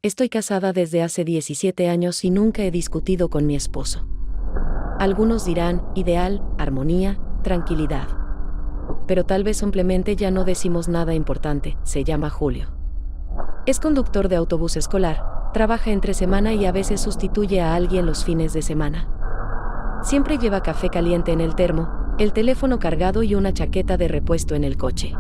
Estoy casada desde hace 17 años y nunca he discutido con mi esposo. Algunos dirán, ideal, armonía, tranquilidad. Pero tal vez simplemente ya no decimos nada importante. Se llama Julio. Es conductor de autobús escolar, trabaja entre semana y a veces sustituye a alguien los fines de semana. Siempre lleva café caliente en el termo, el teléfono cargado y una chaqueta de repuesto en el coche.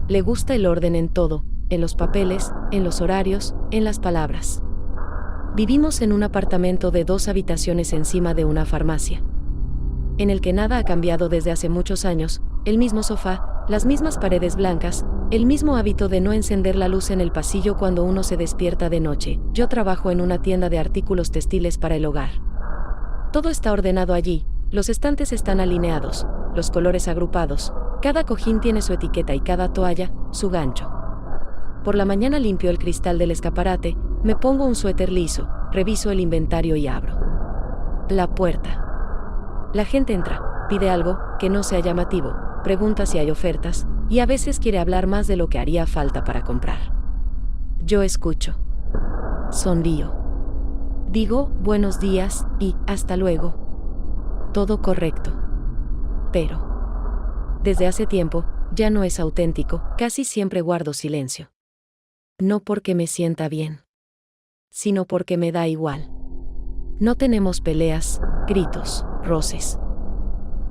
Le gusta el orden en todo, en los papeles, en los horarios, en las palabras. Vivimos en un apartamento de 2 habitaciones encima de una farmacia, en el que nada ha cambiado desde hace muchos años, el mismo sofá, las mismas paredes blancas, el mismo hábito de no encender la luz en el pasillo cuando uno se despierta de noche. Yo trabajo en una tienda de artículos textiles para el hogar. Todo está ordenado allí, los estantes están alineados, los colores agrupados, cada cojín tiene su etiqueta y cada toalla, su gancho. Por la mañana limpio el cristal del escaparate, me pongo un suéter liso, reviso el inventario y abro la puerta. La gente entra, pide algo que no sea llamativo, pregunta si hay ofertas, y a veces quiere hablar más de lo que haría falta para comprar. Yo escucho. Sonrío. Digo, buenos días, y, hasta luego. Todo correcto. Pero, desde hace tiempo, ya no es auténtico, casi siempre guardo silencio. No porque me sienta bien, sino porque me da igual. No tenemos peleas, gritos, roces.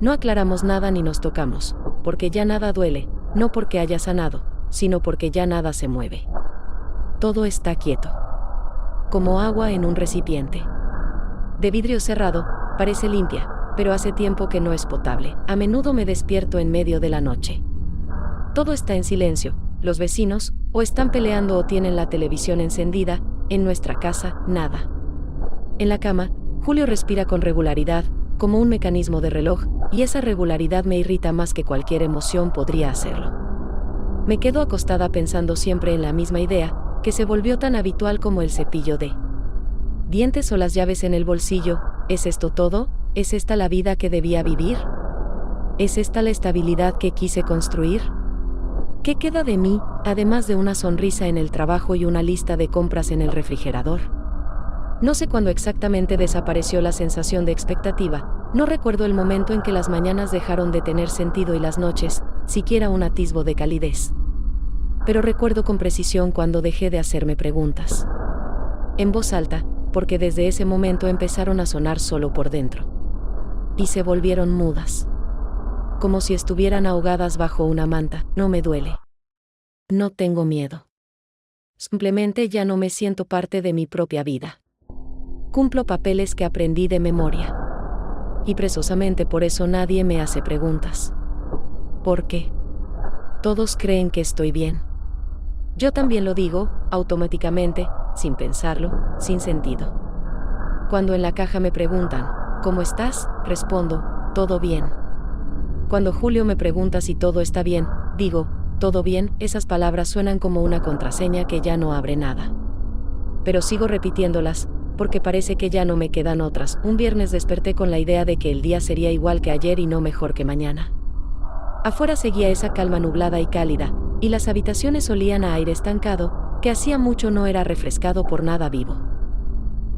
No aclaramos nada ni nos tocamos, porque ya nada duele, no porque haya sanado, sino porque ya nada se mueve. Todo está quieto. Como agua en un recipiente. De vidrio cerrado, parece limpia, pero hace tiempo que no es potable. A menudo me despierto en medio de la noche. Todo está en silencio, los vecinos, o están peleando o tienen la televisión encendida, en nuestra casa, nada. En la cama, Julio respira con regularidad, como un mecanismo de reloj, y esa regularidad me irrita más que cualquier emoción podría hacerlo. Me quedo acostada pensando siempre en la misma idea, que se volvió tan habitual como el cepillo de dientes o las llaves en el bolsillo. ¿Es esto todo? ¿Es esta la vida que debía vivir? ¿Es esta la estabilidad que quise construir? ¿Qué queda de mí, además de una sonrisa en el trabajo y una lista de compras en el refrigerador? No sé cuándo exactamente desapareció la sensación de expectativa, no recuerdo el momento en que las mañanas dejaron de tener sentido y las noches, siquiera un atisbo de calidez. Pero recuerdo con precisión cuando dejé de hacerme preguntas. En voz alta, porque desde ese momento empezaron a sonar solo por dentro. Y se volvieron mudas. Como si estuvieran ahogadas bajo una manta. No me duele. No tengo miedo. Simplemente ya no me siento parte de mi propia vida. Cumplo papeles que aprendí de memoria. Y precisamente por eso nadie me hace preguntas. ¿Por qué? Todos creen que estoy bien. Yo también lo digo, automáticamente, sin pensarlo, sin sentido. Cuando en la caja me preguntan, ¿cómo estás?, respondo, todo bien. Cuando Julio me pregunta si todo está bien, digo, todo bien. Esas palabras suenan como una contraseña que ya no abre nada. Pero sigo repitiéndolas, porque parece que ya no me quedan otras. Un viernes desperté con la idea de que el día sería igual que ayer y no mejor que mañana. Afuera seguía esa calma nublada y cálida, y las habitaciones olían a aire estancado, que hacía mucho no era refrescado por nada vivo.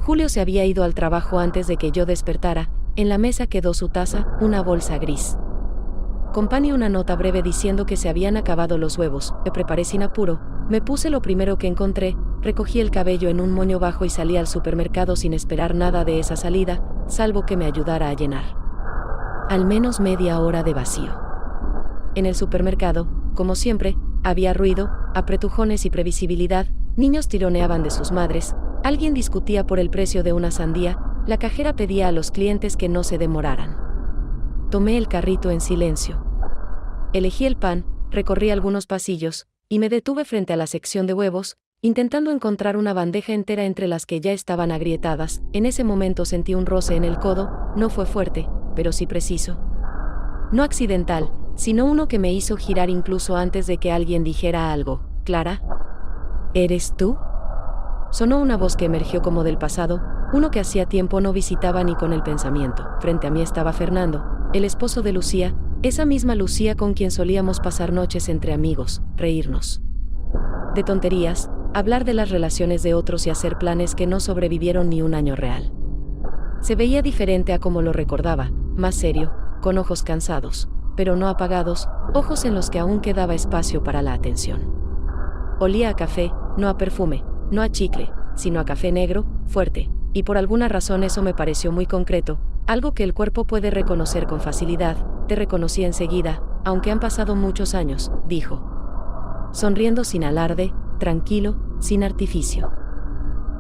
Julio se había ido al trabajo antes de que yo despertara. En la mesa quedó su taza, una bolsa gris con pan y una nota breve diciendo que se habían acabado los huevos. Me preparé sin apuro, me puse lo primero que encontré, recogí el cabello en un moño bajo y salí al supermercado sin esperar nada de esa salida, salvo que me ayudara a llenar al menos media hora de vacío. En el supermercado, como siempre, había ruido, apretujones y previsibilidad. Niños tironeaban de sus madres, alguien discutía por el precio de una sandía, la cajera pedía a los clientes que no se demoraran. Tomé el carrito en silencio. Elegí el pan, recorrí algunos pasillos, y me detuve frente a la sección de huevos, intentando encontrar una bandeja entera entre las que ya estaban agrietadas. En ese momento sentí un roce en el codo, no fue fuerte, pero sí preciso. No accidental, sino uno que me hizo girar incluso antes de que alguien dijera algo. ¿Clara? ¿Eres tú? Sonó una voz que emergió como del pasado, uno que hacía tiempo no visitaba ni con el pensamiento. Frente a mí estaba Fernando, el esposo de Lucía, esa misma Lucía con quien solíamos pasar noches entre amigos, reírnos de tonterías, hablar de las relaciones de otros y hacer planes que no sobrevivieron ni un año real. Se veía diferente a como lo recordaba, más serio, con ojos cansados, pero no apagados, ojos en los que aún quedaba espacio para la atención. Olía a café, no a perfume, no a chicle, sino a café negro, fuerte, y por alguna razón eso me pareció muy concreto, algo que el cuerpo puede reconocer con facilidad. Te reconocí enseguida, aunque han pasado muchos años, dijo. Sonriendo sin alarde, tranquilo, sin artificio.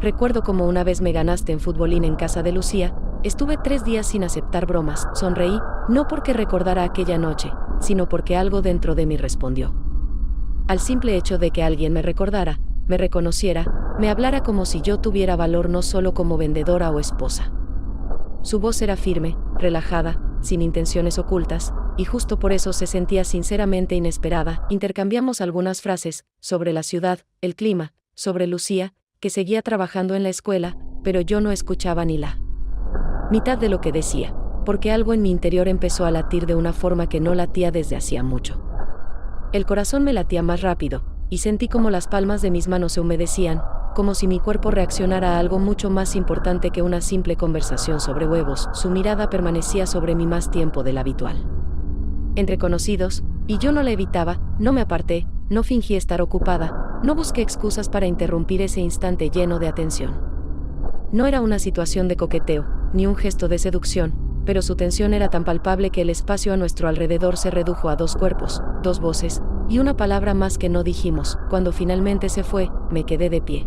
Recuerdo como una vez me ganaste en futbolín en casa de Lucía, estuve 3 días sin aceptar bromas, sonreí, no porque recordara aquella noche, sino porque algo dentro de mí respondió. Al simple hecho de que alguien me recordara, me reconociera, me hablara como si yo tuviera valor no solo como vendedora o esposa. Su voz era firme, relajada, sin intenciones ocultas, y justo por eso se sentía sinceramente inesperada. Intercambiamos algunas frases, sobre la ciudad, el clima, sobre Lucía, que seguía trabajando en la escuela, pero yo no escuchaba ni la mitad de lo que decía, porque algo en mi interior empezó a latir de una forma que no latía desde hacía mucho. El corazón me latía más rápido, y sentí como las palmas de mis manos se humedecían, como si mi cuerpo reaccionara a algo mucho más importante que una simple conversación sobre huevos. Su mirada permanecía sobre mí más tiempo del habitual. Entre conocidos, y yo no la evitaba, no me aparté, no fingí estar ocupada, no busqué excusas para interrumpir ese instante lleno de atención. No era una situación de coqueteo, ni un gesto de seducción, pero su tensión era tan palpable que el espacio a nuestro alrededor se redujo a 2 cuerpos, 2 voces, y una palabra más que no dijimos. Cuando finalmente se fue, me quedé de pie,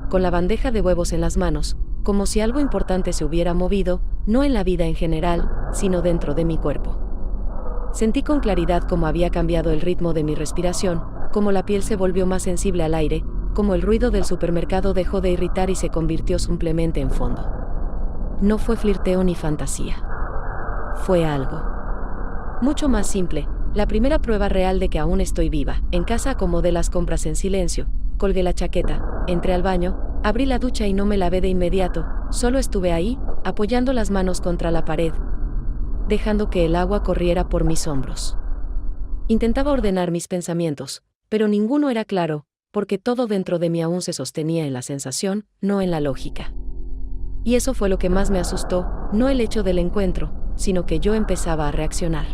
con la bandeja de huevos en las manos, como si algo importante se hubiera movido, no en la vida en general, sino dentro de mi cuerpo. Sentí con claridad cómo había cambiado el ritmo de mi respiración, cómo la piel se volvió más sensible al aire, cómo el ruido del supermercado dejó de irritar y se convirtió simplemente en fondo. No fue flirteo ni fantasía. Fue algo mucho más simple, la primera prueba real de que aún estoy viva. En casa acomodé las compras en silencio, colgué la chaqueta, entré al baño, abrí la ducha y no me lavé de inmediato, solo estuve ahí, apoyando las manos contra la pared, dejando que el agua corriera por mis hombros. Intentaba ordenar mis pensamientos, pero ninguno era claro, porque todo dentro de mí aún se sostenía en la sensación, no en la lógica. Y eso fue lo que más me asustó, no el hecho del encuentro, sino que yo empezaba a reaccionar.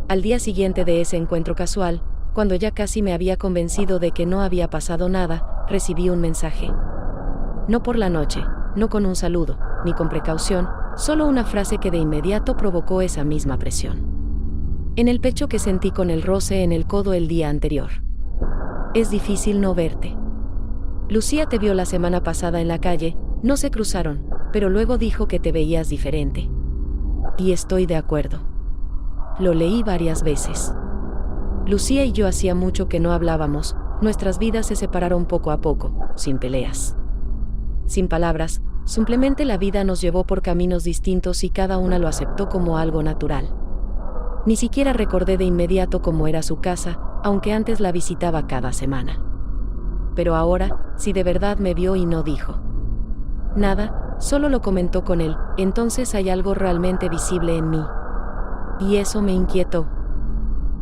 Al día siguiente de ese encuentro casual, cuando ya casi me había convencido de que no había pasado nada, recibí un mensaje. No por la noche, no con un saludo, ni con precaución, solo una frase que de inmediato provocó esa misma presión en el pecho que sentí con el roce en el codo el día anterior. Es difícil no verte. Lucía te vio la semana pasada en la calle, no se cruzaron, pero luego dijo que te veías diferente. Y estoy de acuerdo. Lo leí varias veces. Lucía y yo hacía mucho que no hablábamos, nuestras vidas se separaron poco a poco, sin peleas. Sin palabras, simplemente la vida nos llevó por caminos distintos y cada una lo aceptó como algo natural. Ni siquiera recordé de inmediato cómo era su casa, aunque antes la visitaba cada semana. Pero ahora, sí de verdad me vio y no dijo nada, solo lo comentó con él, entonces hay algo realmente visible en mí. Y eso me inquietó.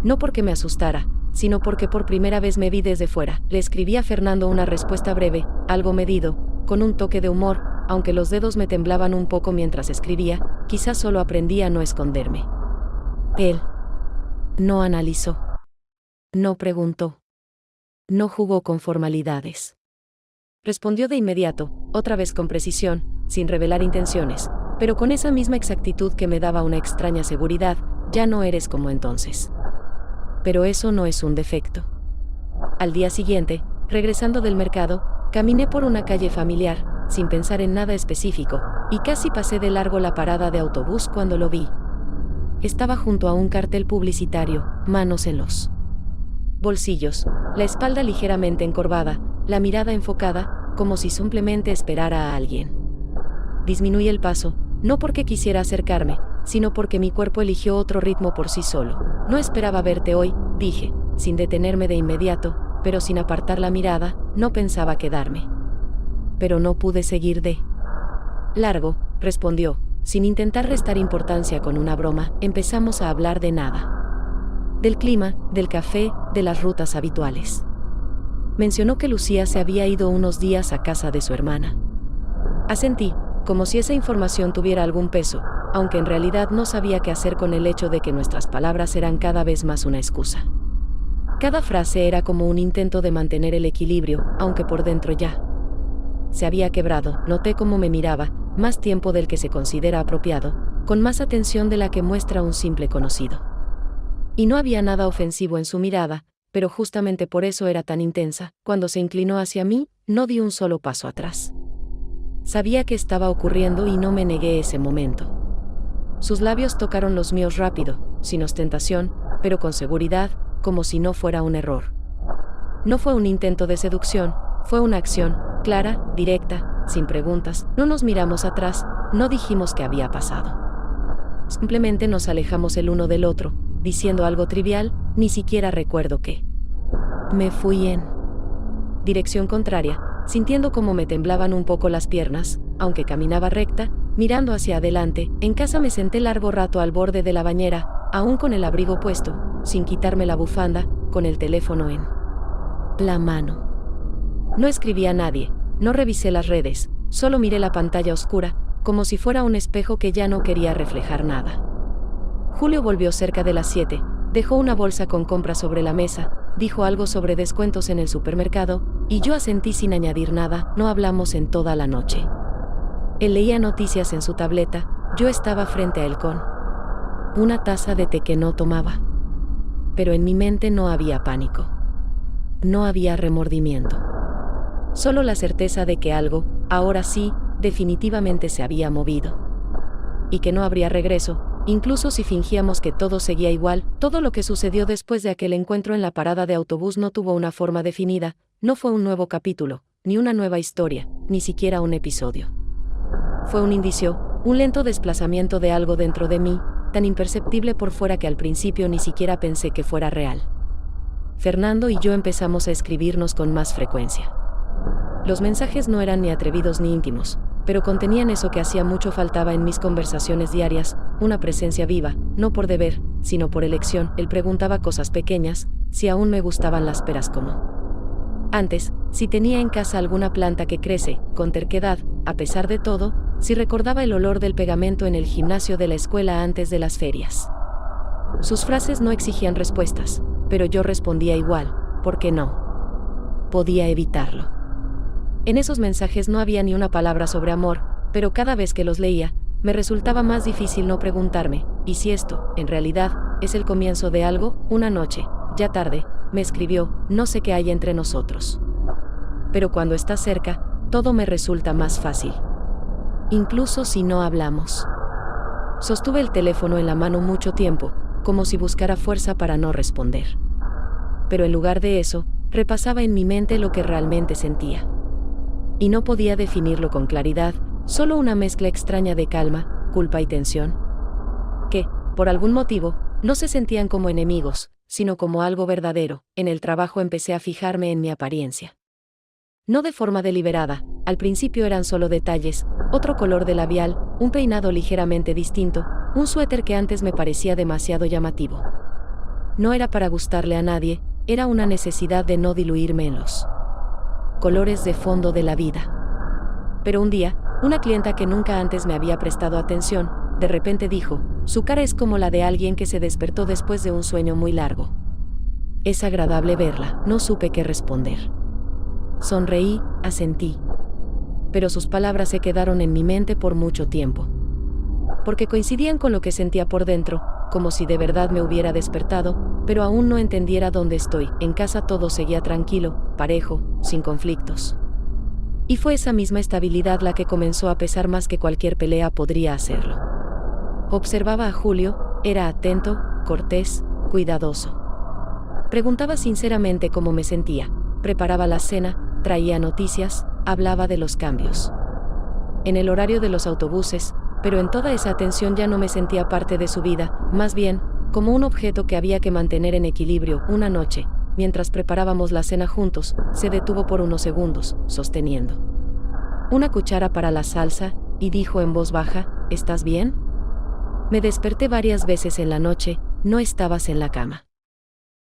No porque me asustara, sino porque por primera vez me vi desde fuera. Le escribí a Fernando una respuesta breve, algo medido, con un toque de humor, aunque los dedos me temblaban un poco mientras escribía, quizás solo aprendí a no esconderme. Él no analizó. No preguntó. No jugó con formalidades. Respondió de inmediato, otra vez con precisión, sin revelar intenciones, pero con esa misma exactitud que me daba una extraña seguridad: ya no eres como entonces. Pero eso no es un defecto. Al día siguiente, regresando del mercado, caminé por una calle familiar, sin pensar en nada específico, y casi pasé de largo la parada de autobús cuando lo vi. Estaba junto a un cartel publicitario, manos en los bolsillos, la espalda ligeramente encorvada, la mirada enfocada, como si simplemente esperara a alguien. Disminuí el paso, no porque quisiera acercarme, sino porque mi cuerpo eligió otro ritmo por sí solo. No esperaba verte hoy, dije, sin detenerme de inmediato, pero sin apartar la mirada, no pensaba quedarme. Pero no pude seguir de largo, respondió, sin intentar restar importancia con una broma. Empezamos a hablar de nada. Del clima, del café, de las rutas habituales. mencionó que Lucía se había ido unos días a casa de su hermana. Asentí, como si esa información tuviera algún peso, aunque en realidad no sabía qué hacer con el hecho de que nuestras palabras eran cada vez más una excusa. Cada frase era como un intento de mantener el equilibrio, aunque por dentro ya se había quebrado. Noté cómo me miraba, más tiempo del que se considera apropiado, con más atención de la que muestra un simple conocido. Y no había nada ofensivo en su mirada, pero justamente por eso era tan intensa. Cuando se inclinó hacia mí, no di un solo paso atrás. Sabía que estaba ocurriendo y no me negué ese momento. Sus labios tocaron los míos rápido, sin ostentación, pero con seguridad, como si no fuera un error. No fue un intento de seducción, fue una acción, clara, directa, sin preguntas. No nos miramos atrás, no dijimos qué había pasado. Simplemente nos alejamos el uno del otro, diciendo algo trivial, ni siquiera recuerdo qué. Me fui en dirección contraria, sintiendo cómo me temblaban un poco las piernas, aunque caminaba recta, mirando hacia adelante. En casa me senté largo rato al borde de la bañera, aún con el abrigo puesto, sin quitarme la bufanda, con el teléfono en la mano. No escribí a nadie, no revisé las redes, solo miré la pantalla oscura, como si fuera un espejo que ya no quería reflejar nada. Julio volvió cerca de las 7, dejó una bolsa con compras sobre la mesa, dijo algo sobre descuentos en el supermercado, y yo asentí sin añadir nada. No hablamos en toda la noche. Él leía noticias en su tableta, yo estaba frente a él con una taza de té que no tomaba. Pero en mi mente no había pánico. No había remordimiento. Solo la certeza de que algo, ahora sí, definitivamente se había movido. Y que no habría regreso, incluso si fingíamos que todo seguía igual. Todo lo que sucedió después de aquel encuentro en la parada de autobús no tuvo una forma definida, no fue un nuevo capítulo, ni una nueva historia, ni siquiera un episodio. Fue un indicio, un lento desplazamiento de algo dentro de mí, tan imperceptible por fuera que al principio ni siquiera pensé que fuera real. Fernando y yo empezamos a escribirnos con más frecuencia. Los mensajes no eran ni atrevidos ni íntimos, pero contenían eso que hacía mucho faltaba en mis conversaciones diarias, una presencia viva, no por deber, sino por elección. Él preguntaba cosas pequeñas, si aún me gustaban las peras como antes, si tenía en casa alguna planta que crece, con terquedad, a pesar de todo, si recordaba el olor del pegamento en el gimnasio de la escuela antes de las ferias. Sus frases no exigían respuestas, pero yo respondía igual, porque no podía evitarlo. En esos mensajes no había ni una palabra sobre amor, pero cada vez que los leía, me resultaba más difícil no preguntarme, ¿y si esto, en realidad, es el comienzo de algo? Una noche, ya tarde, me escribió, no sé qué hay entre nosotros. Pero cuando estás cerca, todo me resulta más fácil. Incluso si no hablamos. Sostuve el teléfono en la mano mucho tiempo, como si buscara fuerza para no responder. Pero en lugar de eso, repasaba en mi mente lo que realmente sentía. Y no podía definirlo con claridad, solo una mezcla extraña de calma, culpa y tensión. Que, por algún motivo, no se sentían como enemigos, sino como algo verdadero. En el trabajo empecé a fijarme en mi apariencia. No de forma deliberada, al principio eran solo detalles, otro color de labial, un peinado ligeramente distinto, un suéter que antes me parecía demasiado llamativo. No era para gustarle a nadie, era una necesidad de no diluirme en los colores de fondo de la vida. Pero un día, una clienta que nunca antes me había prestado atención, de repente dijo, su cara es como la de alguien que se despertó después de un sueño muy largo. Es agradable verla. No supe qué responder. Sonreí, asentí. Pero sus palabras se quedaron en mi mente por mucho tiempo. Porque coincidían con lo que sentía por dentro, como si de verdad me hubiera despertado, pero aún no entendiera dónde estoy. En casa todo seguía tranquilo, parejo, sin conflictos. Y fue esa misma estabilidad la que comenzó a pesar más que cualquier pelea podría hacerlo. Observaba a Julio, era atento, cortés, cuidadoso. Preguntaba sinceramente cómo me sentía, preparaba la cena, traía noticias, hablaba de los cambios en el horario de los autobuses, pero en toda esa atención ya no me sentía parte de su vida, más bien, como un objeto que había que mantener en equilibrio. Una noche, mientras preparábamos la cena juntos, se detuvo por unos segundos, sosteniendo una cuchara para la salsa, y dijo en voz baja, ¿estás bien? Me desperté varias veces en la noche, no estabas en la cama.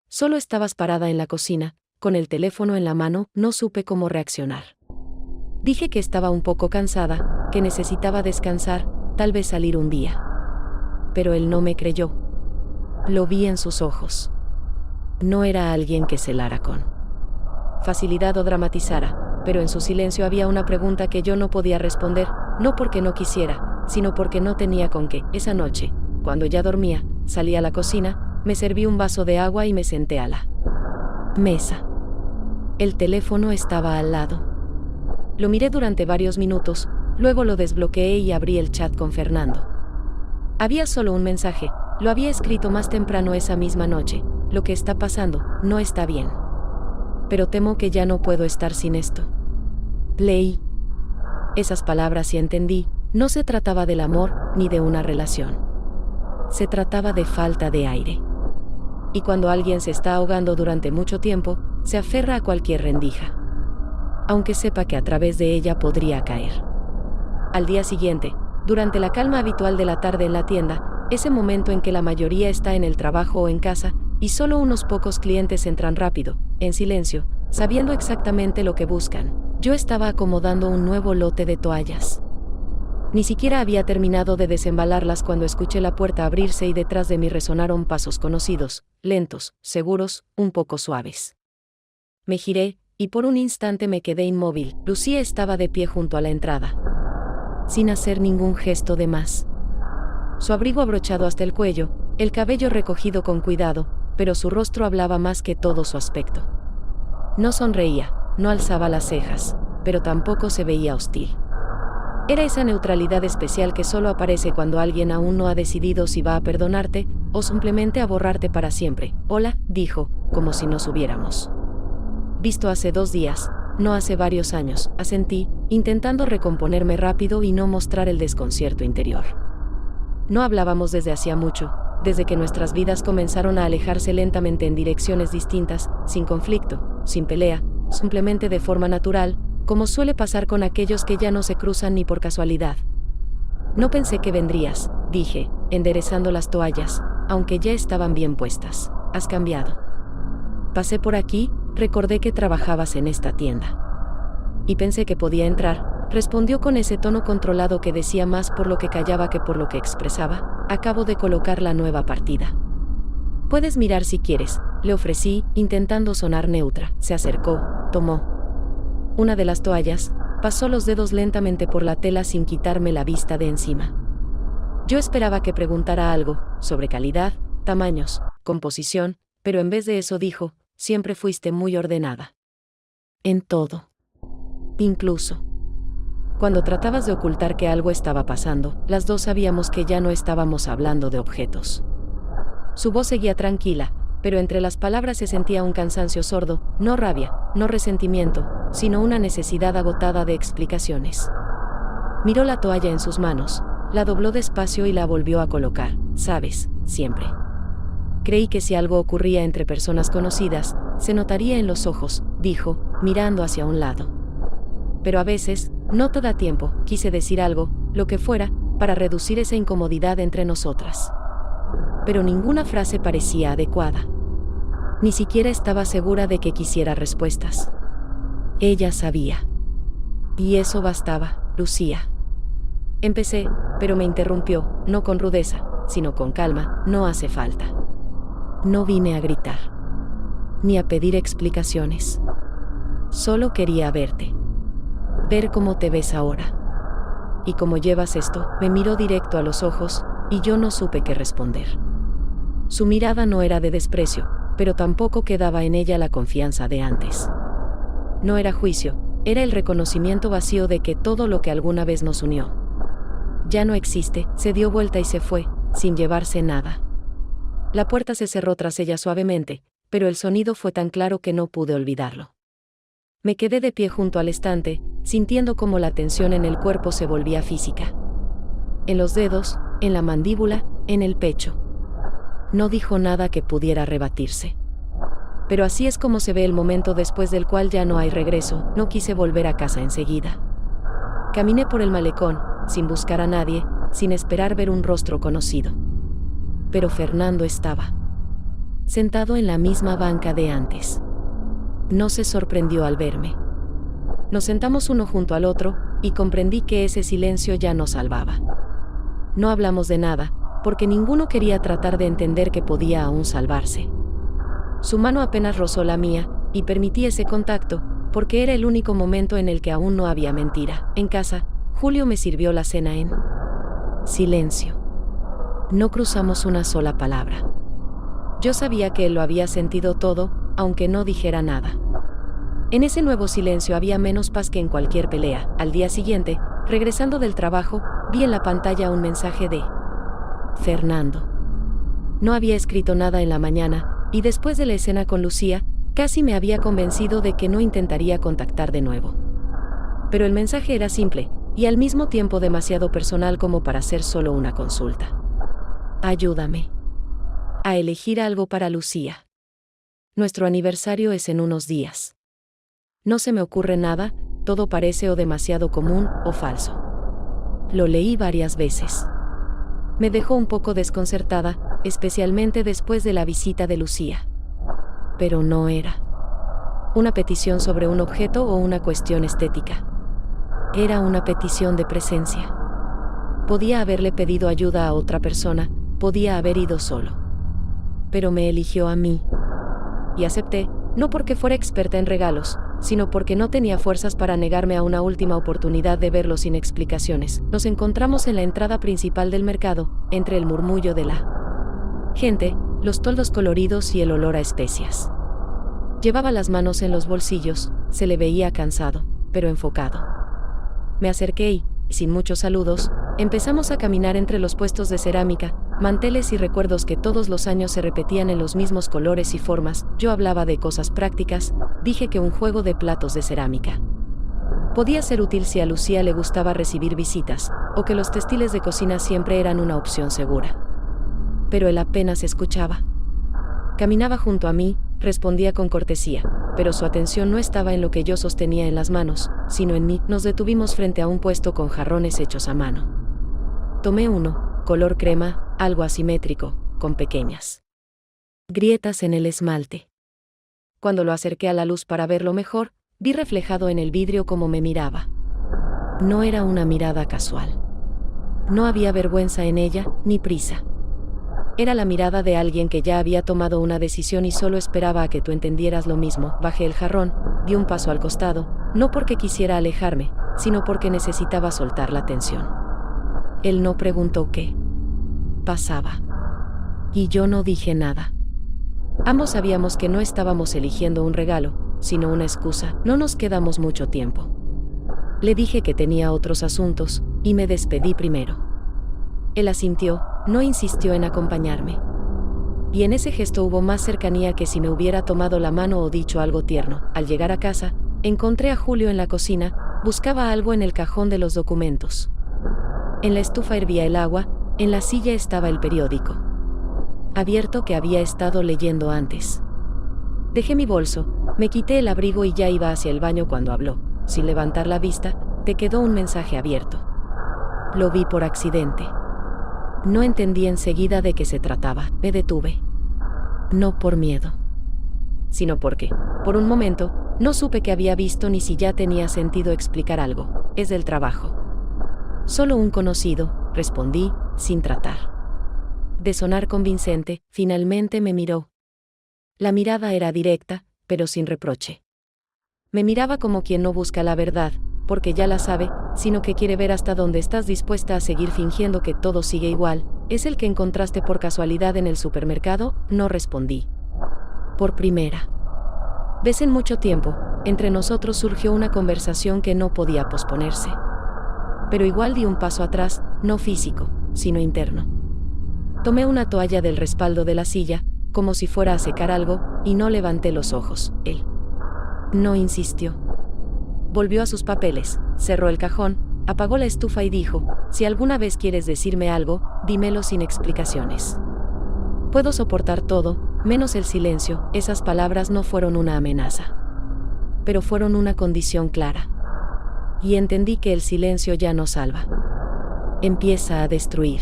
Solo estabas parada en la cocina, con el teléfono en la mano, no supe cómo reaccionar. Dije que estaba un poco cansada, que necesitaba descansar, tal vez salir un día. Pero él no me creyó. Lo vi en sus ojos. No era alguien que celara con facilidad o dramatizara, pero en su silencio había una pregunta que yo no podía responder, no porque no quisiera, sino porque no tenía con qué. Esa noche, cuando ya dormía, salí a la cocina, me serví un vaso de agua y me senté a la mesa. El teléfono estaba al lado. Lo miré durante varios minutos, luego lo desbloqueé y abrí el chat con Fernando. Había solo un mensaje, lo había escrito más temprano esa misma noche: lo que está pasando no está bien. Pero temo que ya no puedo estar sin esto. Leí esas palabras y entendí, no se trataba del amor ni de una relación. Se trataba de falta de aire. Y cuando alguien se está ahogando durante mucho tiempo, se aferra a cualquier rendija, aunque sepa que a través de ella podría caer. Al día siguiente, durante la calma habitual de la tarde en la tienda, ese momento en que la mayoría está en el trabajo o en casa, y solo unos pocos clientes entran rápido, en silencio, sabiendo exactamente lo que buscan, yo estaba acomodando un nuevo lote de toallas. Ni siquiera había terminado de desembalarlas cuando escuché la puerta abrirse y detrás de mí resonaron pasos conocidos, lentos, seguros, un poco suaves. Me giré, y por un instante me quedé inmóvil. Lucía estaba de pie junto a la entrada, sin hacer ningún gesto de más. Su abrigo abrochado hasta el cuello, el cabello recogido con cuidado, pero su rostro hablaba más que todo su aspecto. No sonreía, no alzaba las cejas, pero tampoco se veía hostil. Era esa neutralidad especial que solo aparece cuando alguien aún no ha decidido si va a perdonarte, o simplemente a borrarte para siempre. Hola, dijo, como si nos hubiéramos visto hace 2 días, no hace varios años, asentí, intentando recomponerme rápido y no mostrar el desconcierto interior. No hablábamos desde hacía mucho, desde que nuestras vidas comenzaron a alejarse lentamente en direcciones distintas, sin conflicto, sin pelea, simplemente de forma natural, como suele pasar con aquellos que ya no se cruzan ni por casualidad. No pensé que vendrías, dije, enderezando las toallas, aunque ya estaban bien puestas. Has cambiado. Pasé por aquí, recordé que trabajabas en esta tienda. Y pensé que podía entrar, respondió con ese tono controlado que decía más por lo que callaba que por lo que expresaba. Acabo de colocar la nueva partida. Puedes mirar si quieres, le ofrecí, intentando sonar neutra. Se acercó, tomó una de las toallas, pasó los dedos lentamente por la tela sin quitarme la vista de encima. Yo esperaba que preguntara algo, sobre calidad, tamaños, composición, pero en vez de eso dijo: siempre fuiste muy ordenada. En todo. Incluso cuando tratabas de ocultar que algo estaba pasando, las dos sabíamos que ya no estábamos hablando de objetos. Su voz seguía tranquila, pero entre las palabras se sentía un cansancio sordo, no rabia, no resentimiento, sino una necesidad agotada de explicaciones. Miró la toalla en sus manos, la dobló despacio y la volvió a colocar. Sabes, siempre creí que si algo ocurría entre personas conocidas, se notaría en los ojos, dijo, mirando hacia un lado. Pero a veces, no te da tiempo. Quise decir algo, lo que fuera, para reducir esa incomodidad entre nosotras. Pero ninguna frase parecía adecuada. Ni siquiera estaba segura de que quisiera respuestas. Ella sabía. Y eso bastaba, Lucía. Empecé, pero me interrumpió, no con rudeza, sino con calma. No hace falta. No vine a gritar, ni a pedir explicaciones. Solo quería verte. Ver cómo te ves ahora. Y cómo llevas esto. Me miró directo a los ojos, y yo no supe qué responder. Su mirada no era de desprecio, pero tampoco quedaba en ella la confianza de antes. No era juicio, era el reconocimiento vacío de que todo lo que alguna vez nos unió ya no existe. Se dio vuelta y se fue, sin llevarse nada. La puerta se cerró tras ella suavemente, pero el sonido fue tan claro que no pude olvidarlo. Me quedé de pie junto al estante, sintiendo cómo la tensión en el cuerpo se volvía física. En los dedos, en la mandíbula, en el pecho. No dijo nada que pudiera rebatirse. Pero así es como se ve el momento después del cual ya no hay regreso. No quise volver a casa enseguida. Caminé por el malecón, sin buscar a nadie, sin esperar ver un rostro conocido. Pero Fernando estaba sentado en la misma banca de antes. No se sorprendió al verme. Nos sentamos uno junto al otro, y comprendí que ese silencio ya nos salvaba. No hablamos de nada, porque ninguno quería tratar de entender que podía aún salvarse. Su mano apenas rozó la mía, y permití ese contacto, porque era el único momento en el que aún no había mentira. En casa, Julio me sirvió la cena en silencio. No cruzamos una sola palabra. Yo sabía que él lo había sentido todo, aunque no dijera nada. En ese nuevo silencio había menos paz que en cualquier pelea. Al día siguiente, regresando del trabajo, vi en la pantalla un mensaje de Fernando. No había escrito nada en la mañana, y después de la escena con Lucía, casi me había convencido de que no intentaría contactar de nuevo. Pero el mensaje era simple, y al mismo tiempo demasiado personal como para ser solo una consulta. Ayúdame a elegir algo para Lucía. Nuestro aniversario es en unos días. No se me ocurre nada, todo parece o demasiado común o falso. Lo leí varias veces. Me dejó un poco desconcertada, especialmente después de la visita de Lucía. Pero no era una petición sobre un objeto o una cuestión estética. Era una petición de presencia. Podía haberle pedido ayuda a otra persona, podía haber ido solo. Pero me eligió a mí. Y acepté, no porque fuera experta en regalos, sino porque no tenía fuerzas para negarme a una última oportunidad de verlo sin explicaciones. Nos encontramos en la entrada principal del mercado, entre el murmullo de la gente, los toldos coloridos y el olor a especias. Llevaba las manos en los bolsillos, se le veía cansado, pero enfocado. Me acerqué y, sin muchos saludos, empezamos a caminar entre los puestos de cerámica, manteles y recuerdos que todos los años se repetían en los mismos colores y formas. Yo hablaba de cosas prácticas, dije que un juego de platos de cerámica podía ser útil si a Lucía le gustaba recibir visitas, o que los textiles de cocina siempre eran una opción segura. Pero él apenas escuchaba. Caminaba junto a mí, respondía con cortesía, pero su atención no estaba en lo que yo sostenía en las manos, sino en mí. Nos detuvimos frente a un puesto con jarrones hechos a mano. Tomé uno, color crema, algo asimétrico, con pequeñas grietas en el esmalte. Cuando lo acerqué a la luz para verlo mejor, vi reflejado en el vidrio cómo me miraba. No era una mirada casual. No había vergüenza en ella, ni prisa. Era la mirada de alguien que ya había tomado una decisión y solo esperaba a que tú entendieras lo mismo. Bajé el jarrón, di un paso al costado, no porque quisiera alejarme, sino porque necesitaba soltar la tensión. Él no preguntó qué pasaba. Y yo no dije nada. Ambos sabíamos que no estábamos eligiendo un regalo, sino una excusa. No nos quedamos mucho tiempo. Le dije que tenía otros asuntos, y me despedí primero. Él asintió, no insistió en acompañarme. Y en ese gesto hubo más cercanía que si me hubiera tomado la mano o dicho algo tierno. Al llegar a casa, encontré a Julio en la cocina, buscaba algo en el cajón de los documentos. En la estufa hervía el agua, en la silla estaba el periódico abierto que había estado leyendo antes. Dejé mi bolso, me quité el abrigo y ya iba hacia el baño cuando habló. Sin levantar la vista, te quedó un mensaje abierto. Lo vi por accidente. No entendí enseguida de qué se trataba. Me detuve. No por miedo, sino porque, por un momento, no supe qué había visto ni si ya tenía sentido explicar algo. Es del trabajo. Solo un conocido, respondí, sin tratar de sonar convincente. Finalmente me miró. La mirada era directa, pero sin reproche. Me miraba como quien no busca la verdad, porque ya la sabe, sino que quiere ver hasta dónde estás dispuesta a seguir fingiendo que todo sigue igual. ¿Es el que encontraste por casualidad en el supermercado? No respondí. Por primera vez en mucho tiempo, entre nosotros surgió una conversación que no podía posponerse. Pero igual di un paso atrás, no físico, sino interno. Tomé una toalla del respaldo de la silla, como si fuera a secar algo, y no levanté los ojos. Él no insistió. Volvió a sus papeles, cerró el cajón, apagó la estufa y dijo, si alguna vez quieres decirme algo, dímelo sin explicaciones. Puedo soportar todo, menos el silencio. Esas palabras no fueron una amenaza, pero fueron una condición clara. Y entendí que el silencio ya no salva. Empieza a destruir.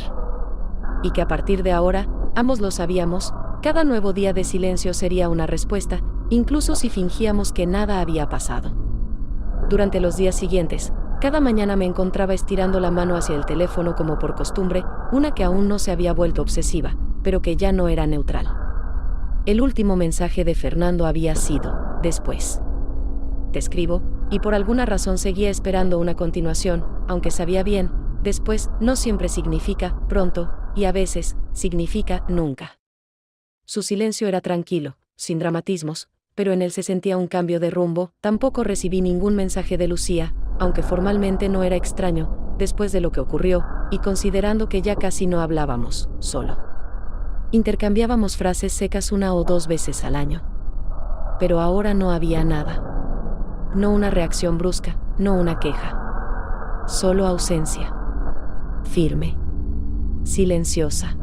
Y que a partir de ahora, ambos lo sabíamos, cada nuevo día de silencio sería una respuesta, incluso si fingíamos que nada había pasado. Durante los días siguientes, cada mañana me encontraba estirando la mano hacia el teléfono como por costumbre, una que aún no se había vuelto obsesiva, pero que ya no era neutral. El último mensaje de Fernando había sido: después. Te escribo, y por alguna razón seguía esperando una continuación, aunque sabía bien, después no siempre significa pronto, y a veces significa nunca. Su silencio era tranquilo, sin dramatismos, pero en él se sentía un cambio de rumbo. Tampoco recibí ningún mensaje de Lucía, aunque formalmente no era extraño, después de lo que ocurrió, y considerando que ya casi no hablábamos, solo intercambiábamos frases secas 1 o 2 veces al año. Pero ahora no había nada. No una reacción brusca, no una queja. Solo ausencia. Firme. Silenciosa.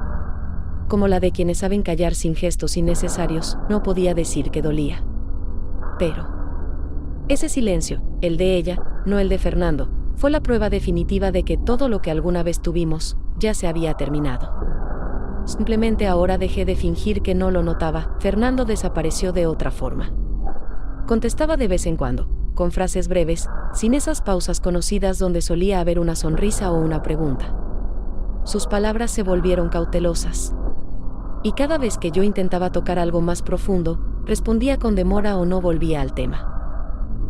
Como la de quienes saben callar sin gestos innecesarios. No podía decir que dolía. Pero ese silencio, el de ella, no el de Fernando, fue la prueba definitiva de que todo lo que alguna vez tuvimos, ya se había terminado. Simplemente ahora dejé de fingir que no lo notaba. Fernando desapareció de otra forma. Contestaba de vez en cuando, con frases breves, sin esas pausas conocidas donde solía haber una sonrisa o una pregunta. Sus palabras se volvieron cautelosas. Y cada vez que yo intentaba tocar algo más profundo, respondía con demora o no volvía al tema.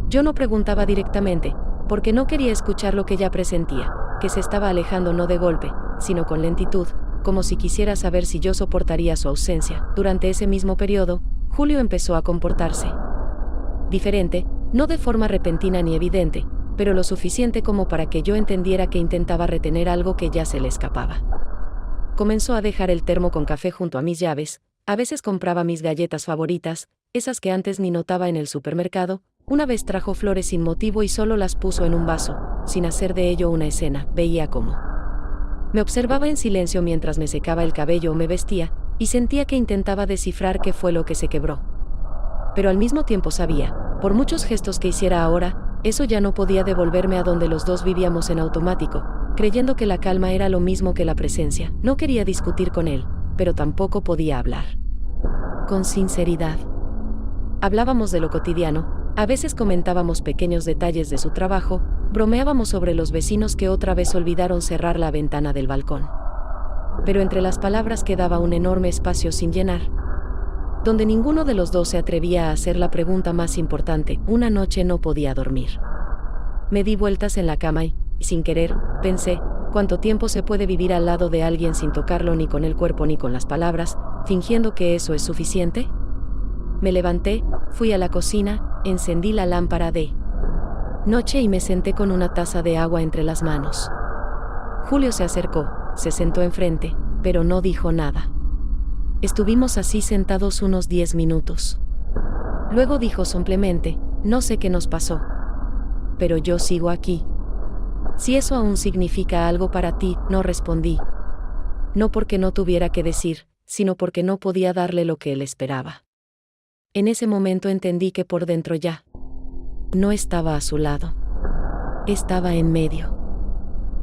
Yo no preguntaba directamente, porque no quería escuchar lo que ya presentía, que se estaba alejando no de golpe, sino con lentitud, como si quisiera saber si yo soportaría su ausencia. Durante ese mismo periodo, Julio empezó a comportarse diferente, no de forma repentina ni evidente, pero lo suficiente como para que yo entendiera que intentaba retener algo que ya se le escapaba. Comenzó a dejar el termo con café junto a mis llaves, a veces compraba mis galletas favoritas, esas que antes ni notaba en el supermercado. Una vez trajo flores sin motivo y solo las puso en un vaso, sin hacer de ello una escena. Veía cómo me observaba en silencio mientras me secaba el cabello o me vestía, y sentía que intentaba descifrar qué fue lo que se quebró. Pero al mismo tiempo sabía, por muchos gestos que hiciera ahora, eso ya no podía devolverme a donde los dos vivíamos en automático, creyendo que la calma era lo mismo que la presencia. No quería discutir con él, pero tampoco podía hablar con sinceridad. Hablábamos de lo cotidiano, a veces comentábamos pequeños detalles de su trabajo, bromeábamos sobre los vecinos que otra vez olvidaron cerrar la ventana del balcón. Pero entre las palabras quedaba un enorme espacio sin llenar, donde ninguno de los dos se atrevía a hacer la pregunta más importante. Una noche no podía dormir. Me di vueltas en la cama y, sin querer, pensé, ¿cuánto tiempo se puede vivir al lado de alguien sin tocarlo ni con el cuerpo ni con las palabras, fingiendo que eso es suficiente? Me levanté, fui a la cocina, encendí la lámpara de noche y me senté con una taza de agua entre las manos. Julio se acercó, se sentó enfrente, pero no dijo nada. Estuvimos así sentados unos 10 minutos. Luego dijo simplemente, no sé qué nos pasó, pero yo sigo aquí. Si eso aún significa algo para ti, no respondí. No porque no tuviera que decir, sino porque no podía darle lo que él esperaba. En ese momento entendí que por dentro ya no estaba a su lado. Estaba en medio.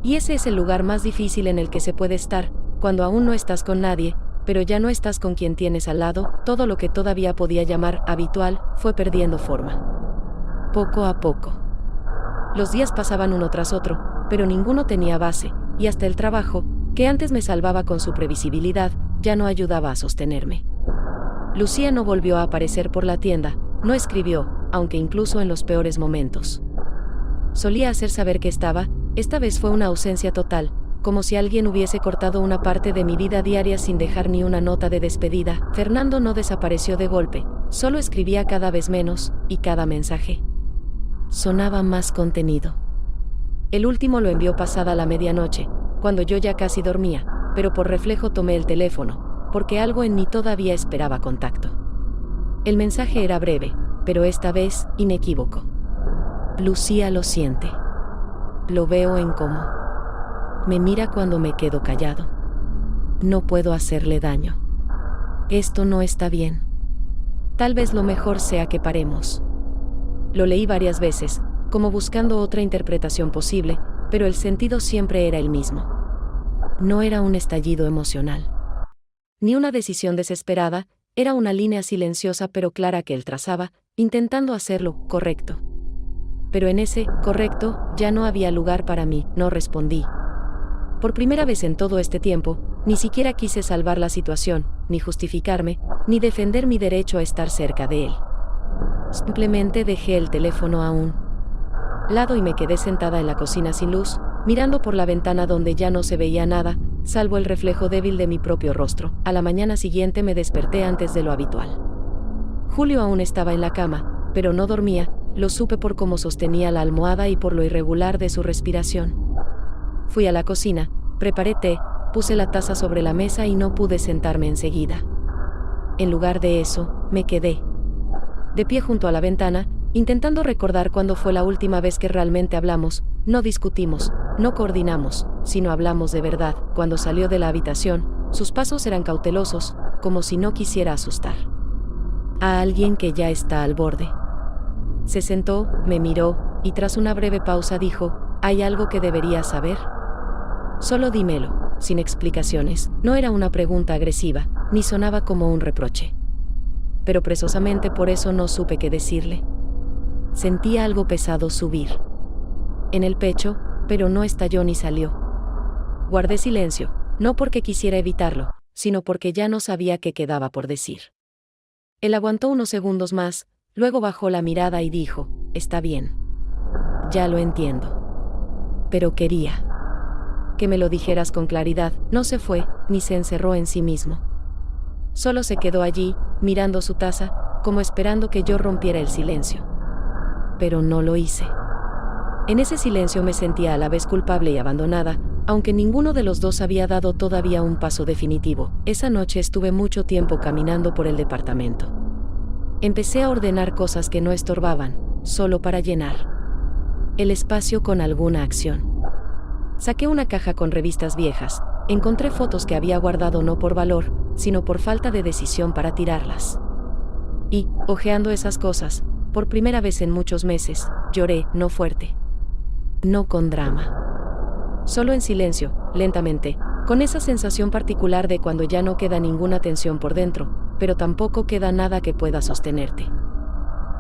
Y ese es el lugar más difícil en el que se puede estar, cuando aún no estás con nadie, pero ya no estás con quien tienes al lado. Todo lo que todavía podía llamar habitual fue perdiendo forma. Poco a poco. Los días pasaban uno tras otro, pero ninguno tenía base, y hasta el trabajo, que antes me salvaba con su previsibilidad, ya no ayudaba a sostenerme. Lucía no volvió a aparecer por la tienda, no escribió, aunque incluso en los peores momentos solía hacer saber que estaba. Esta vez fue una ausencia total, como si alguien hubiese cortado una parte de mi vida diaria sin dejar ni una nota de despedida. Fernando no desapareció de golpe, solo escribía cada vez menos, y cada mensaje sonaba más contenido. El último lo envió pasada la medianoche, cuando yo ya casi dormía, pero por reflejo tomé el teléfono, porque algo en mí todavía esperaba contacto. El mensaje era breve, pero esta vez, inequívoco. Lucía lo siente. Lo veo en cómo me mira cuando me quedo callado. No puedo hacerle daño. Esto no está bien. Tal vez lo mejor sea que paremos. Lo leí varias veces, como buscando otra interpretación posible, pero el sentido siempre era el mismo. No era un estallido emocional, ni una decisión desesperada, Era una línea silenciosa pero clara que él trazaba, intentando hacerlo correcto. Pero en ese correcto ya no había lugar para mí, no respondí. Por primera vez en todo este tiempo, ni siquiera quise salvar la situación, ni justificarme, ni defender mi derecho a estar cerca de él. Simplemente dejé el teléfono a un lado y me quedé sentada en la cocina sin luz, mirando por la ventana donde ya no se veía nada, salvo el reflejo débil de mi propio rostro. A la mañana siguiente me desperté antes de lo habitual. Julio aún estaba en la cama, pero no dormía, lo supe por cómo sostenía la almohada y por lo irregular de su respiración. Fui a la cocina, preparé té, puse la taza sobre la mesa y no pude sentarme enseguida. En lugar de eso, me quedé de pie junto a la ventana, intentando recordar cuándo fue la última vez que realmente hablamos. No discutimos, no coordinamos, sino hablamos de verdad. Cuando salió de la habitación, sus pasos eran cautelosos, como si no quisiera asustar a alguien que ya está al borde. Se sentó, me miró, y tras una breve pausa dijo: ¿hay algo que debería saber? Solo dímelo, sin explicaciones. No era una pregunta agresiva, ni sonaba como un reproche. Pero precisamente por eso no supe qué decirle. Sentía algo pesado subir en el pecho, pero no estalló ni salió. Guardé silencio, no porque quisiera evitarlo, sino porque ya no sabía qué quedaba por decir. Él aguantó unos segundos más, luego bajó la mirada y dijo: está bien. Ya lo entiendo. Pero quería que me lo dijeras con claridad. No se fue, ni se encerró en sí mismo. Solo se quedó allí, mirando su taza, como esperando que yo rompiera el silencio. Pero no lo hice. En ese silencio me sentía a la vez culpable y abandonada, aunque ninguno de los dos había dado todavía un paso definitivo. Esa noche estuve mucho tiempo caminando por el departamento. Empecé a ordenar cosas que no estorbaban, solo para llenar el espacio con alguna acción. Saqué una caja con revistas viejas, encontré fotos que había guardado no por valor, sino por falta de decisión para tirarlas. Y, hojeando esas cosas, por primera vez en muchos meses, lloré, no fuerte, no con drama, solo en silencio, lentamente, con esa sensación particular de cuando ya no queda ninguna tensión por dentro, pero tampoco queda nada que pueda sostenerte.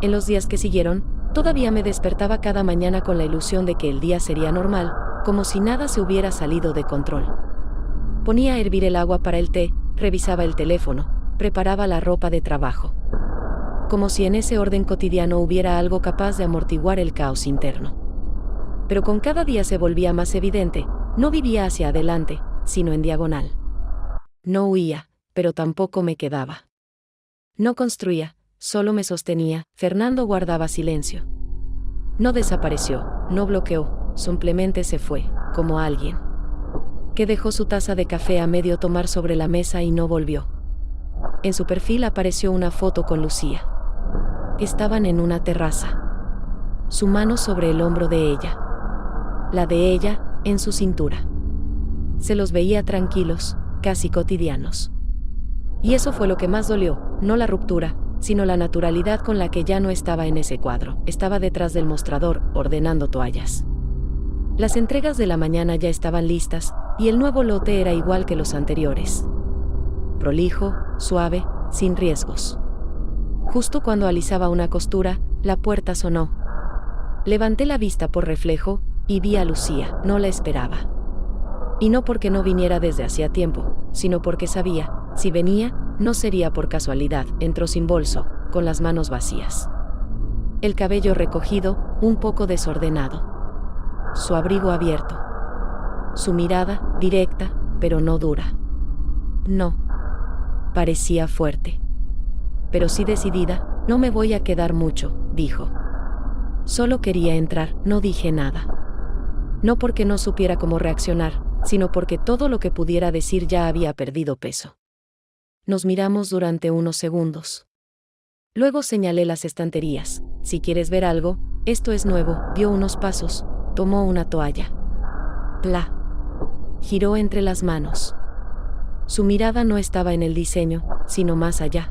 En los días que siguieron, todavía me despertaba cada mañana con la ilusión de que el día sería normal, como si nada se hubiera salido de control. Ponía a hervir el agua para el té, revisaba el teléfono, preparaba la ropa de trabajo. Como si en ese orden cotidiano hubiera algo capaz de amortiguar el caos interno. Pero con cada día se volvía más evidente, no vivía hacia adelante, sino en diagonal. No huía, pero tampoco me quedaba. No construía, solo me sostenía. Fernando guardaba silencio. No desapareció, no bloqueó, simplemente se fue, como alguien que dejó su taza de café a medio tomar sobre la mesa y no volvió. En su perfil apareció una foto con Lucía. Estaban en una terraza. Su mano sobre el hombro de ella. La de ella, en su cintura. Se los veía tranquilos, casi cotidianos. Y eso fue lo que más dolió, no la ruptura, sino la naturalidad con la que ya no estaba en ese cuadro. Estaba detrás del mostrador, ordenando toallas. Las entregas de la mañana ya estaban listas, y el nuevo lote era igual que los anteriores. Prolijo, suave, sin riesgos. Justo cuando alisaba una costura, la puerta sonó. Levanté la vista por reflejo, y vi a Lucía. No la esperaba. Y no porque no viniera desde hacía tiempo, sino porque sabía, si venía, no sería por casualidad. Entró sin bolso, con las manos vacías. El cabello recogido, un poco desordenado. Su abrigo abierto. Su mirada, directa, pero no dura. No. Parecía fuerte. Pero sí decidida. No me voy a quedar mucho, dijo. Solo quería entrar, no dije nada. No porque no supiera cómo reaccionar, sino porque todo lo que pudiera decir ya había perdido peso. Nos miramos durante unos segundos. Luego señalé las estanterías. Si quieres ver algo, esto es nuevo. Dio unos pasos, tomó una toalla. La giró entre las manos. Su mirada no estaba en el diseño, sino más allá.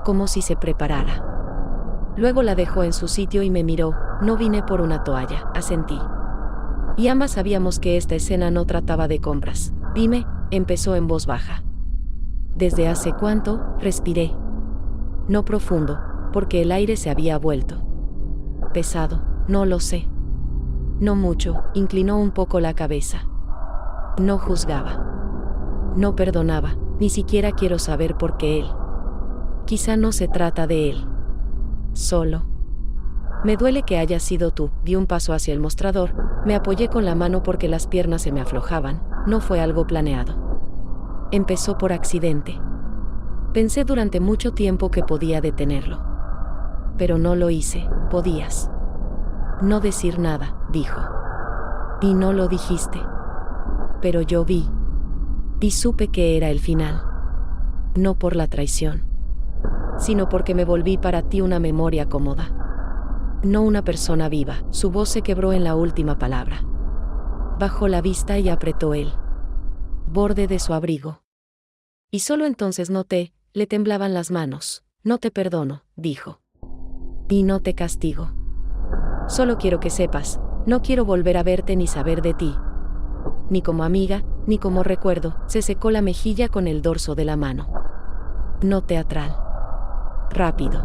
Como si se preparara. Luego la dejó en su sitio y me miró. No vine por una toalla, asentí. Y ambas sabíamos que esta escena no trataba de compras. Dime, empezó en voz baja. ¿Desde hace cuánto? Respiré. No profundo, porque el aire se había vuelto pesado, no lo sé. No mucho, inclinó un poco la cabeza. No juzgaba. No perdonaba, ni siquiera quiero saber por qué él. Quizá no se trata de él. Solo. Me duele que hayas sido tú. Di un paso hacia el mostrador, me apoyé con la mano porque las piernas se me aflojaban, no fue algo planeado. Empezó por accidente. Pensé durante mucho tiempo que podía detenerlo. Pero no lo hice. Podías no decir nada, dijo. Y no lo dijiste. Pero yo vi. Y supe que era el final. No por la traición, sino porque me volví para ti una memoria cómoda. No una persona viva. Su voz se quebró en la última palabra. Bajó la vista y apretó el borde de su abrigo. Y solo entonces noté, le temblaban las manos. No te perdono, dijo. Y no te castigo. Solo quiero que sepas, no quiero volver a verte ni saber de ti. Ni como amiga, ni como recuerdo. Se secó la mejilla con el dorso de la mano. No teatral. Rápido.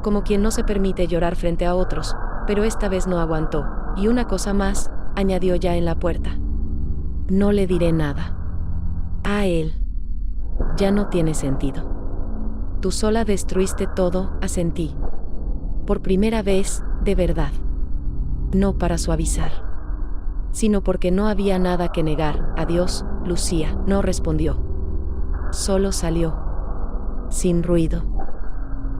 Como quien no se permite llorar frente a otros, pero esta vez no aguantó. Y una cosa más, añadió ya en la puerta. No le diré nada. A él. Ya no tiene sentido. Tú sola destruiste todo, asentí. Por primera vez, de verdad. No para suavizar, sino porque no había nada que negar. Adiós, Lucía. No respondió. Solo salió. Sin ruido.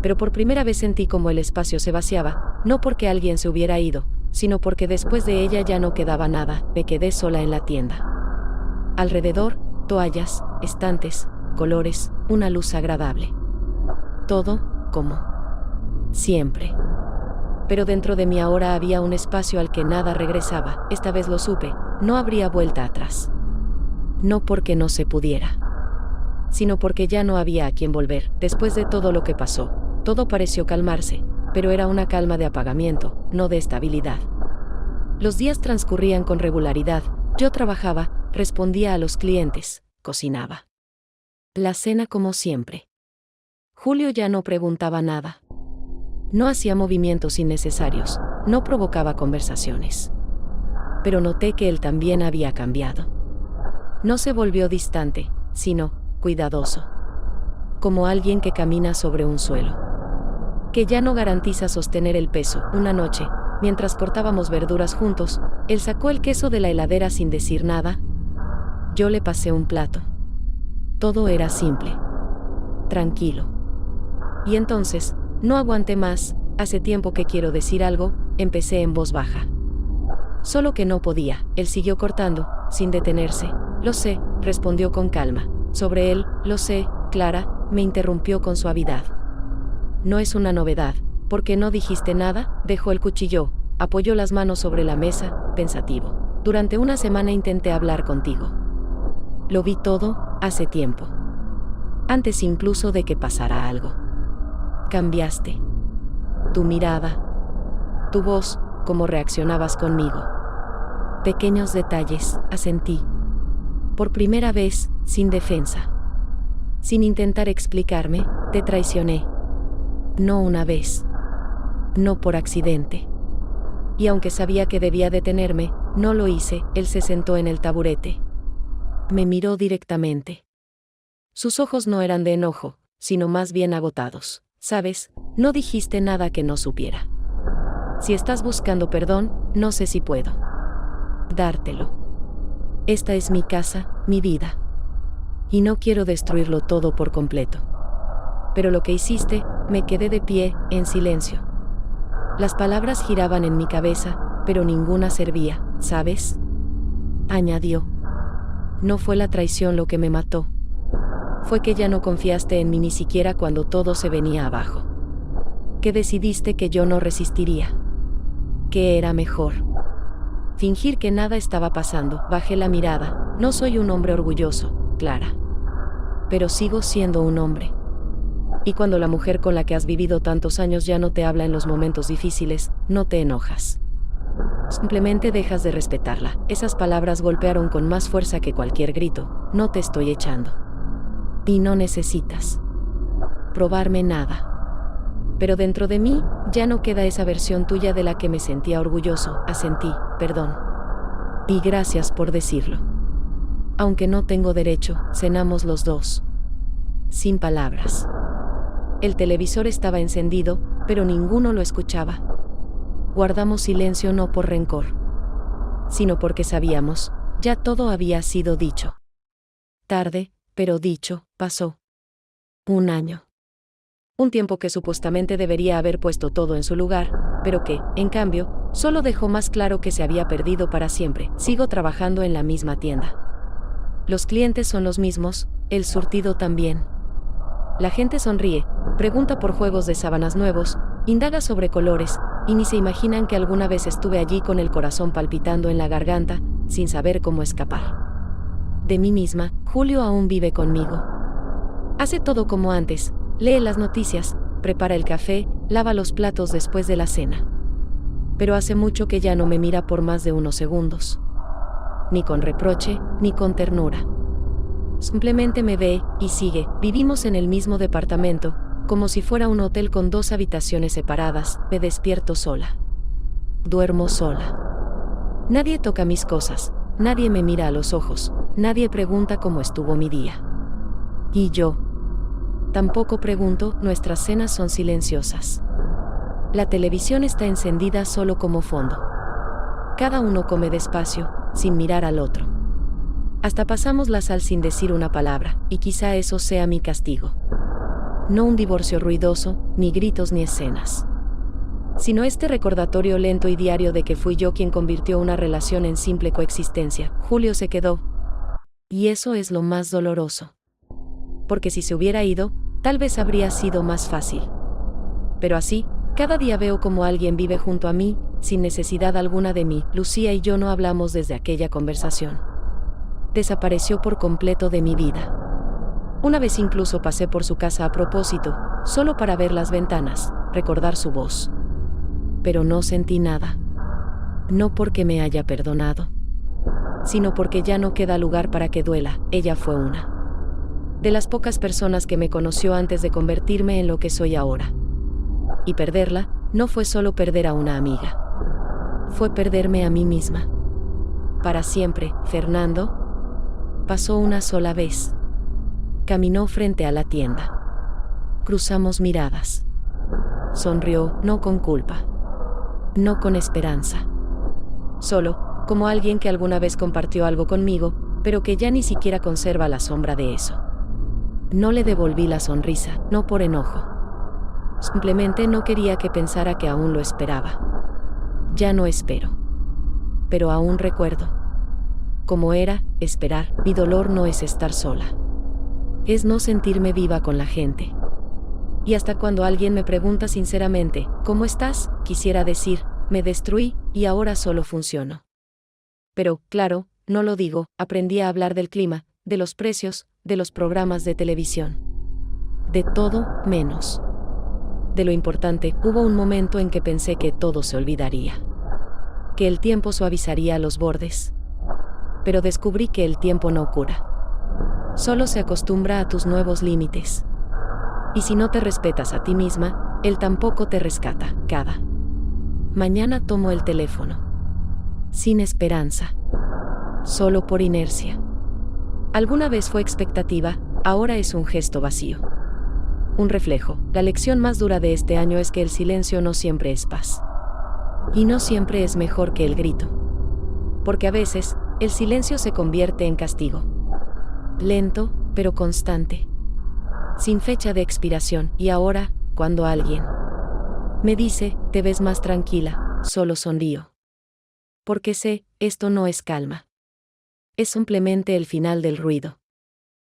Pero por primera vez sentí como el espacio se vaciaba, no porque alguien se hubiera ido, sino porque después de ella ya no quedaba nada. Me quedé sola en la tienda. Alrededor, toallas, estantes, colores, una luz agradable. Todo, como siempre. Pero dentro de mí ahora había un espacio al que nada regresaba. Esta vez lo supe, no habría vuelta atrás. No porque no se pudiera, sino porque ya no había a quien volver. Después de todo lo que pasó, todo pareció calmarse, pero era una calma de apagamiento, no de estabilidad. Los días transcurrían con regularidad, yo trabajaba, respondía a los clientes, cocinaba. La cena como siempre. Julio ya no preguntaba nada. No hacía movimientos innecesarios, no provocaba conversaciones. Pero noté que él también había cambiado. No se volvió distante, sino cuidadoso. Como alguien que camina sobre un suelo que ya no garantiza sostener el peso. Una noche, mientras cortábamos verduras juntos, él sacó el queso de la heladera sin decir nada. Yo le pasé un plato. Todo era simple. Tranquilo. Y entonces, no aguanté más. Hace tiempo que quiero decir algo, empecé en voz baja. Solo que no podía. Él siguió cortando, sin detenerse. Lo sé, respondió con calma. Sobre él, lo sé, Clara, me interrumpió con suavidad. No es una novedad. ¿Por qué no dijiste nada? Dejó el cuchillo, apoyó las manos sobre la mesa, pensativo. Durante una semana intenté hablar contigo. Lo vi todo, hace tiempo. Antes incluso de que pasara algo. Cambiaste. Tu mirada. Tu voz, cómo reaccionabas conmigo. Pequeños detalles, asentí. Por primera vez, sin defensa. Sin intentar explicarme, te traicioné. No una vez. No por accidente. Y aunque sabía que debía detenerme, no lo hice. Él se sentó en el taburete. Me miró directamente. Sus ojos no eran de enojo, sino más bien agotados. ¿Sabes? No dijiste nada que no supiera. Si estás buscando perdón, no sé si puedo dártelo. Esta es mi casa, mi vida. Y no quiero destruirlo todo por completo. Pero lo que hiciste, me quedé de pie, en silencio. Las palabras giraban en mi cabeza, pero ninguna servía, ¿sabes? Añadió. No fue la traición lo que me mató. Fue que ya no confiaste en mí ni siquiera cuando todo se venía abajo. Que decidiste que yo no resistiría. Que era mejor fingir que nada estaba pasando. Bajé la mirada. No soy un hombre orgulloso, Clara. Pero sigo siendo un hombre. Y cuando la mujer con la que has vivido tantos años ya no te habla en los momentos difíciles, no te enojas. Simplemente dejas de respetarla. Esas palabras golpearon con más fuerza que cualquier grito. No te estoy echando Y no necesitas probarme nada. Pero dentro de mí, ya no queda esa versión tuya de la que me sentía orgulloso. Asentí, perdón. Y gracias por decirlo. Aunque no tengo derecho, cenamos los dos. Sin palabras. El televisor estaba encendido, pero ninguno lo escuchaba. Guardamos silencio no por rencor, sino porque sabíamos, ya todo había sido dicho. Tarde, pero dicho, pasó. Un año. Un tiempo que supuestamente debería haber puesto todo en su lugar, pero que, en cambio, solo dejó más claro que se había perdido para siempre. Sigo trabajando en la misma tienda. Los clientes son los mismos, el surtido también. La gente sonríe, pregunta por juegos de sábanas nuevos, indaga sobre colores, y ni se imaginan que alguna vez estuve allí con el corazón palpitando en la garganta, sin saber cómo escapar. De mí misma, Julio aún vive conmigo. Hace todo como antes, lee las noticias, prepara el café, lava los platos después de la cena. Pero hace mucho que ya no me mira por más de unos segundos. Ni con reproche, ni con ternura. Simplemente me ve, y sigue. Vivimos en el mismo departamento, como si fuera un hotel con 2 habitaciones separadas. Me despierto sola. Duermo sola. Nadie toca mis cosas, nadie me mira a los ojos, nadie pregunta cómo estuvo mi día. Y yo tampoco pregunto. Nuestras cenas son silenciosas. La televisión está encendida solo como fondo. Cada uno come despacio, sin mirar al otro. Hasta pasamos la sal sin decir una palabra, y quizá eso sea mi castigo. No un divorcio ruidoso, ni gritos ni escenas. Sino este recordatorio lento y diario de que fui yo quien convirtió una relación en simple coexistencia. Julio se quedó. Y eso es lo más doloroso. Porque si se hubiera ido, tal vez habría sido más fácil. Pero así, cada día veo como alguien vive junto a mí, sin necesidad alguna de mí. Lucía y yo no hablamos desde aquella conversación. Desapareció por completo de mi vida. Una vez incluso pasé por su casa a propósito, solo para ver las ventanas, recordar su voz. Pero no sentí nada. No porque me haya perdonado, sino porque ya no queda lugar para que duela. Ella fue una de las pocas personas que me conoció antes de convertirme en lo que soy ahora. Y perderla, no fue solo perder a una amiga. Fue perderme a mí misma. Para siempre. Fernando pasó una sola vez. Caminó frente a la tienda. Cruzamos miradas. Sonrió, no con culpa. No con esperanza. Solo, como alguien que alguna vez compartió algo conmigo, pero que ya ni siquiera conserva la sombra de eso. No le devolví la sonrisa, no por enojo. Simplemente no quería que pensara que aún lo esperaba. Ya no espero. Pero aún recuerdo. Como era, esperar. Mi dolor no es estar sola. Es no sentirme viva con la gente. Y hasta cuando alguien me pregunta sinceramente, ¿cómo estás?, quisiera decir, me destruí, y ahora solo funciono. Pero, claro, no lo digo. Aprendí a hablar del clima, de los precios, de los programas de televisión. De todo, menos de lo importante. Hubo un momento en que pensé que todo se olvidaría. Que el tiempo suavizaría los bordes. Pero descubrí que el tiempo no cura. Solo se acostumbra a tus nuevos límites. Y si no te respetas a ti misma, él tampoco te rescata. Cada mañana tomo el teléfono. Sin esperanza. Solo por inercia. Alguna vez fue expectativa, ahora es un gesto vacío. Un reflejo. La lección más dura de este año es que el silencio no siempre es paz. Y no siempre es mejor que el grito. Porque a veces, el silencio se convierte en castigo. Lento, pero constante. Sin fecha de expiración. Y ahora, cuando alguien me dice, te ves más tranquila, solo sonrío. Porque sé, esto no es calma. Es simplemente el final del ruido.